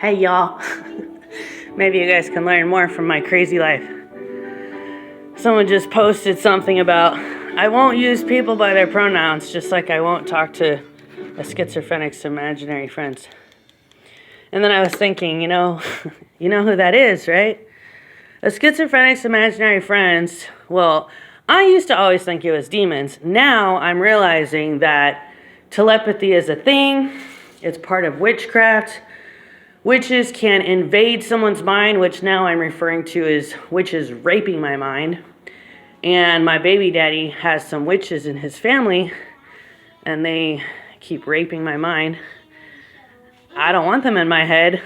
Hey y'all, maybe you guys can learn more from my crazy life. Someone just posted something about, I won't use people by their pronouns, just like I won't talk to a schizophrenic's imaginary friends. And then I was thinking, you know who that is, right? A schizophrenic's imaginary friends, well, I used to always think it was demons. Now I'm realizing that telepathy is a thing. It's part of witchcraft. Witches can invade someone's mind, which now I'm referring to as witches raping my mind. And my baby daddy has some witches in his family, and they keep raping my mind. I don't want them in my head.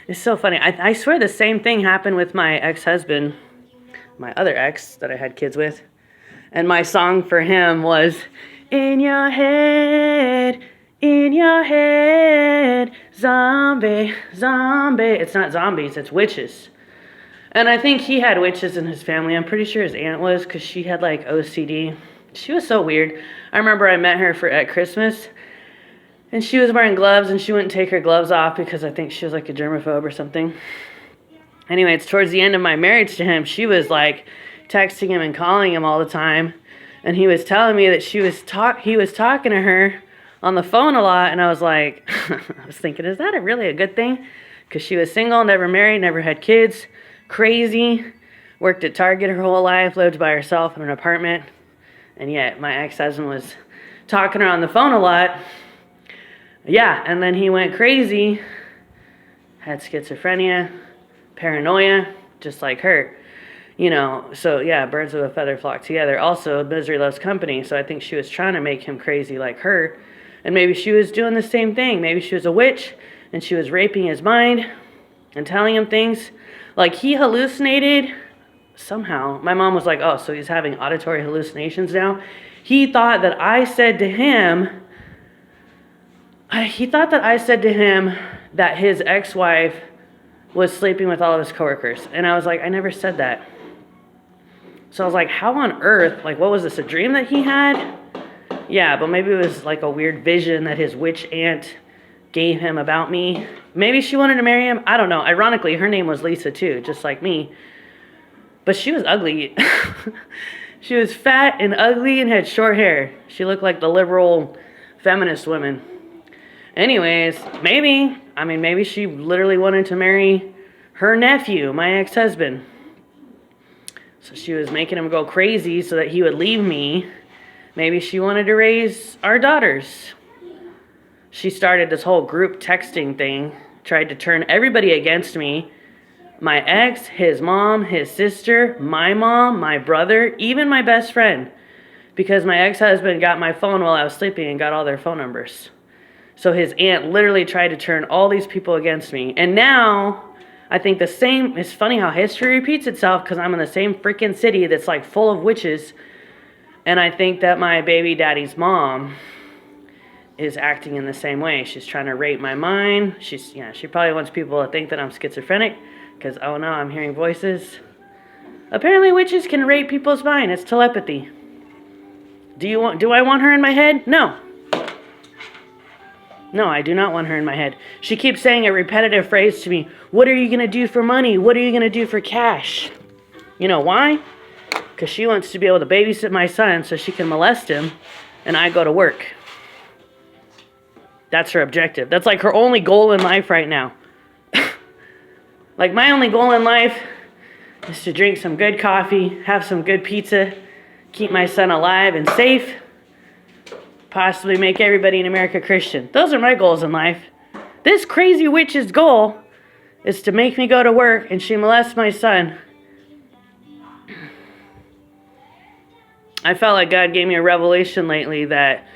It's so funny. I swear the same thing happened with my ex-husband, my other ex that I had kids with. And my song for him was, in your head, zombie, zombie. It's not zombies, it's witches. And I think he had witches in his family. I'm pretty sure his aunt was, because she had like OCD. She was so weird. I remember I met her at Christmas, and she was wearing gloves, and she wouldn't take her gloves off because I think she was like a germaphobe or something. Anyway, it's towards the end of my marriage to him, she was like texting him and calling him all the time. And he was telling me that he was talking to her on the phone a lot. And I was like, I was thinking, is that really a good thing? Because she was single, never married, never had kids, crazy, worked at Target her whole life, lived by herself in an apartment. And yet my ex-husband was talking to her on the phone a lot. Yeah, and then he went crazy, had schizophrenia, paranoia, just like her. So yeah, birds of a feather flock together. Also, misery loves company, so I think she was trying to make him crazy like her. And maybe she was doing the same thing. Maybe she was a witch, and she was raping his mind and telling him things. Like, he hallucinated somehow. My mom was like, oh, so he's having auditory hallucinations now? He thought that I said to him that his ex-wife was sleeping with all of his coworkers. And I was like, I never said that. So I was like, how on earth, like, what was this, a dream that he had? Yeah, but maybe it was like a weird vision that his witch aunt gave him about me. Maybe she wanted to marry him. I don't know. Ironically, her name was Lisa too, just like me. But she was ugly. She was fat and ugly and had short hair. She looked like the liberal feminist women. Anyways, maybe she literally wanted to marry her nephew, my ex-husband. So she was making him go crazy so that he would leave me. Maybe she wanted to raise our daughters. She started this whole group texting thing, tried to turn everybody against me. My ex, his mom, his sister, my mom, my brother, even my best friend. Because my ex-husband got my phone while I was sleeping and got all their phone numbers. So his aunt literally tried to turn all these people against me. And now, I think the same, it's funny how history repeats itself, because I'm in the same freaking city that's like full of witches. And I think that my baby daddy's mom is acting in the same way. She's trying to rape my mind. She probably wants people to think that I'm schizophrenic, because, oh no, I'm hearing voices. Apparently witches can rape people's mind. It's telepathy. Do I want her in my head? No. No, I do not want her in my head. She keeps saying a repetitive phrase to me. What are you going to do for money? What are you going to do for cash? You know why? Because she wants to be able to babysit my son so she can molest him and I go to work. That's her objective. That's like her only goal in life right now. Like, my only goal in life is to drink some good coffee, have some good pizza, keep my son alive and safe, possibly make everybody in America Christian. Those are my goals in life. This crazy witch's goal is to make me go to work and she molests my son. I felt like God gave me a revelation lately that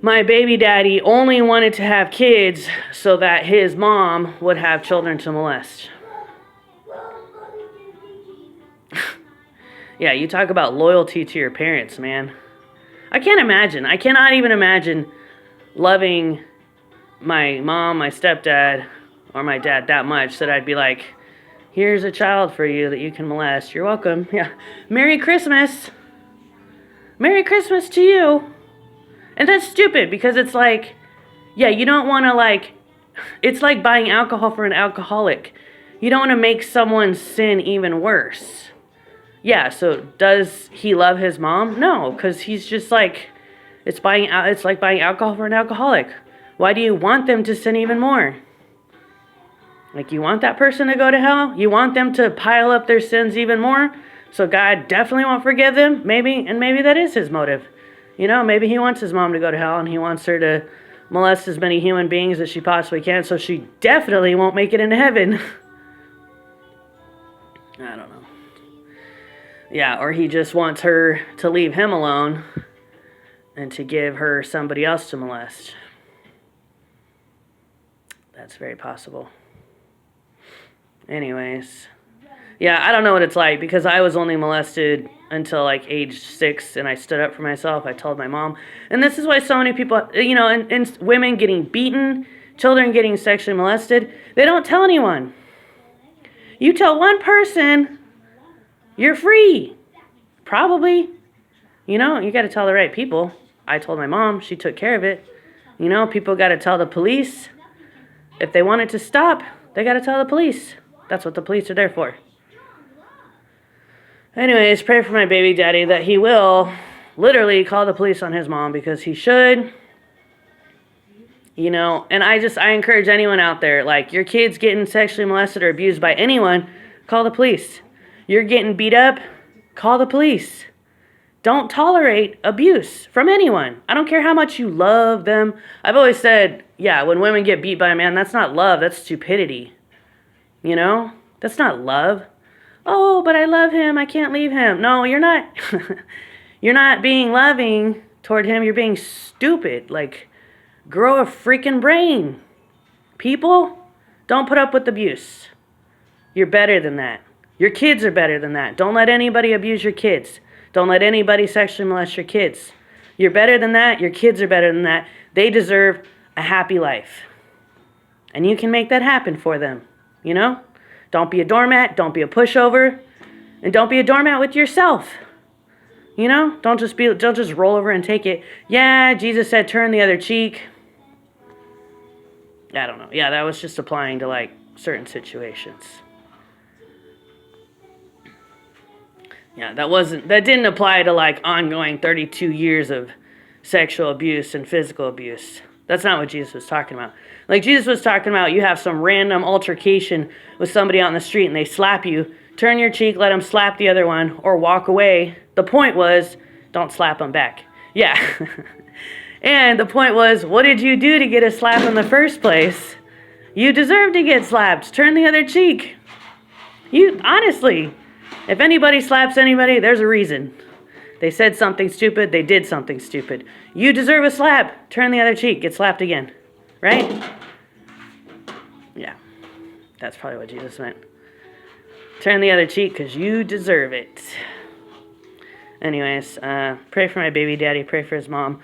my baby daddy only wanted to have kids so that his mom would have children to molest. Yeah, you talk about loyalty to your parents, man. I cannot even imagine loving my mom, my stepdad, or my dad that much that I'd be like, here's a child for you that you can molest. You're welcome. Yeah. Merry Christmas. Merry Christmas to you. And that's stupid, because it's like, yeah, you don't want to like It's like buying alcohol for an alcoholic. You don't want to make someone's sin even worse. Yeah, so does he love his mom? No, because he's just like, it's like buying alcohol for an alcoholic. Why do you want them to sin even more? Like, you want that person to go to hell? You want them to pile up their sins even more? So God definitely won't forgive them? Maybe that is his motive. You know, maybe he wants his mom to go to hell and he wants her to molest as many human beings as she possibly can, so she definitely won't make it into heaven. I don't know. Yeah, or he just wants her to leave him alone and to give her somebody else to molest. That's very possible. Anyways. Yeah, I don't know what it's like because I was only molested until like age 6 and I stood up for myself. I told my mom. And this is why so many people, you know, and women getting beaten, children getting sexually molested, they don't tell anyone. You tell one person, you're free. Probably. You know, you got to tell the right people. I told my mom, she took care of it. You know, people got to tell the police. If they want it to stop, they got to tell the police. That's what the police are there for. Anyways, pray for my baby daddy that he will literally call the police on his mom because he should. You know, and I encourage anyone out there, like, your kid's getting sexually molested or abused by anyone, call the police. You're getting beat up, call the police. Don't tolerate abuse from anyone. I don't care how much you love them. I've always said, yeah, when women get beat by a man, that's not love, that's stupidity. You know? That's not love. Oh, but I love him, I can't leave him. No, you're not. You're not being loving toward him, you're being stupid. Like, grow a freaking brain. People, don't put up with abuse. You're better than that. Your kids are better than that. Don't let anybody abuse your kids. Don't let anybody sexually molest your kids. You're better than that. Your kids are better than that. They deserve a happy life. And you can make that happen for them. You know? Don't be a doormat. Don't be a pushover. And don't be a doormat with yourself. You know? Don't just roll over and take it. Yeah, Jesus said turn the other cheek. I don't know. Yeah, that was just applying to like certain situations. Yeah, that didn't apply to like ongoing 32 years of sexual abuse and physical abuse. That's not what Jesus was talking about. Like, Jesus was talking about you have some random altercation with somebody out in the street and they slap you. Turn your cheek, let them slap the other one, or walk away. The point was, don't slap them back. Yeah. And the point was, what did you do to get a slap in the first place? You deserve to get slapped. Turn the other cheek. Honestly, if anybody slaps anybody, there's a reason. They said something stupid, they did something stupid. You deserve a slap. Turn the other cheek, get slapped again. Right? Yeah. That's probably what Jesus meant. Turn the other cheek because you deserve it. Anyways, pray for my baby daddy, pray for his mom.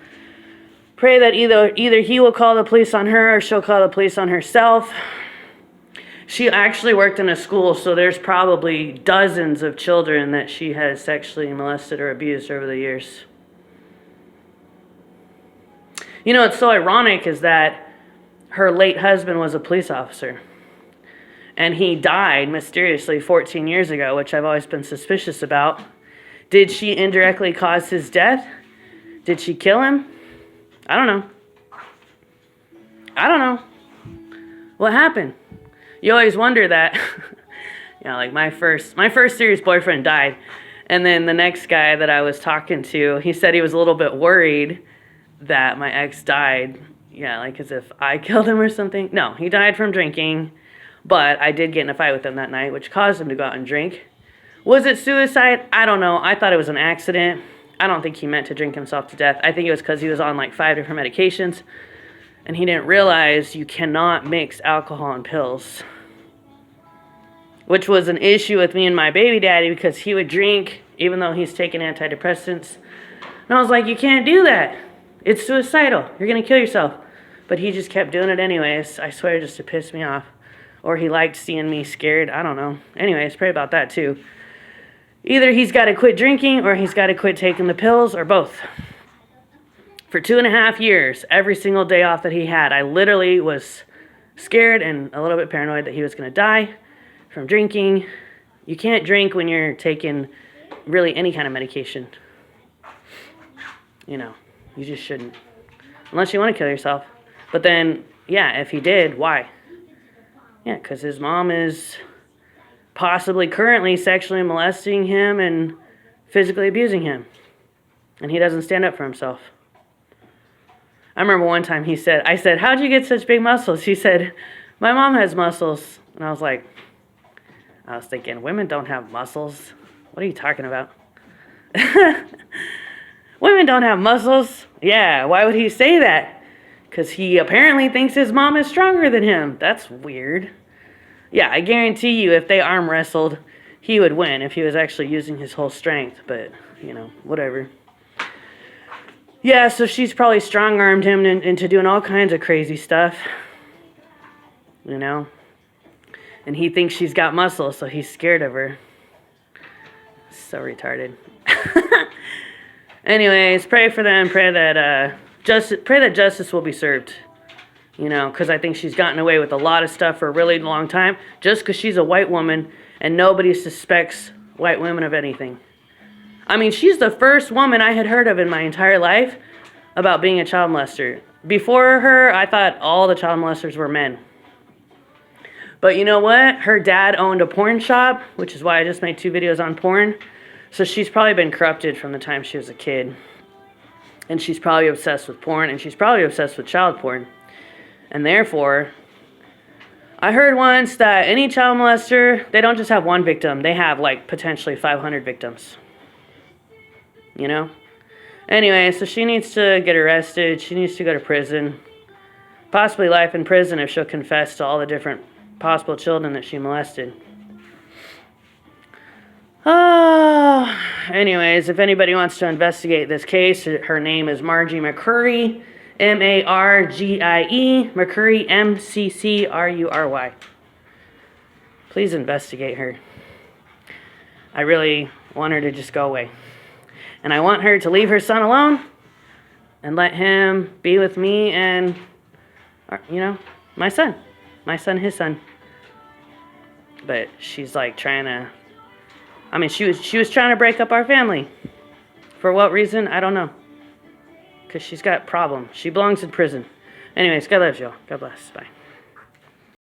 Pray that either he will call the police on her or she'll call the police on herself. She actually worked in a school, so there's probably dozens of children that she has sexually molested or abused over the years. You know, what's so ironic is that her late husband was a police officer. And he died mysteriously 14 years ago, which I've always been suspicious about. Did she indirectly cause his death? Did she kill him? I don't know. What happened? You always wonder that. You know, like my first serious boyfriend died. And then the next guy that I was talking to, he said he was a little bit worried that my ex died. Yeah, like as if I killed him or something. No, he died from drinking. But I did get in a fight with him that night, which caused him to go out and drink. Was it suicide? I don't know. I thought it was an accident. I don't think he meant to drink himself to death. I think it was because he was on like 5 different medications. And he didn't realize you cannot mix alcohol and pills. Which was an issue with me and my baby daddy because he would drink even though he's taking antidepressants. And I was like, you can't do that. It's suicidal. You're going to kill yourself. But he just kept doing it anyways. I swear, just to piss me off. Or he liked seeing me scared. I don't know. Anyways, pray about that too. Either he's got to quit drinking or he's got to quit taking the pills or both. For 2.5 years, every single day off that he had, I literally was scared and a little bit paranoid that he was going to die from drinking. You can't drink when you're taking really any kind of medication. You know, you just shouldn't. Unless you want to kill yourself. But then, yeah, if he did, why? Yeah, because his mom is possibly currently sexually molesting him and physically abusing him. And he doesn't stand up for himself. I remember one time I said, how'd you get such big muscles? He said, my mom has muscles. And I was thinking, women don't have muscles. What are you talking about? Women don't have muscles. Yeah, why would he say that? Because he apparently thinks his mom is stronger than him. That's weird. Yeah, I guarantee you if they arm wrestled, he would win if he was actually using his whole strength. But, you know, whatever. Yeah, so she's probably strong-armed him into doing all kinds of crazy stuff. You know? And he thinks she's got muscle, so he's scared of her. So retarded. Anyways, pray for them. Pray that justice will be served. You know, because I think she's gotten away with a lot of stuff for a really long time, just because she's a white woman and nobody suspects white women of anything. I mean, she's the first woman I had heard of in my entire life about being a child molester. Before her, I thought all the child molesters were men. But you know what? Her dad owned a porn shop, which is why I just made 2 videos on porn. So she's probably been corrupted from the time she was a kid. And she's probably obsessed with porn, and she's probably obsessed with child porn. And therefore, I heard once that any child molester, they don't just have one victim. They have, like, potentially 500 victims. You know? Anyway, so she needs to get arrested. She needs to go to prison. Possibly life in prison if she'll confess to all the different possible children that she molested. Oh, anyways, if anybody wants to investigate this case, her name is Margie McCurry. M-A-R-G-I-E. McCurry, M-C-C-R-U-R-Y. Please investigate her. I really want her to just go away. And I want her to leave her son alone and let him be with me and, you know, my son. My son, his son. But she's like trying to, I mean, she was trying to break up our family. For what reason? I don't know. Because she's got problems. She belongs in prison. Anyways, God loves y'all. God bless. Bye.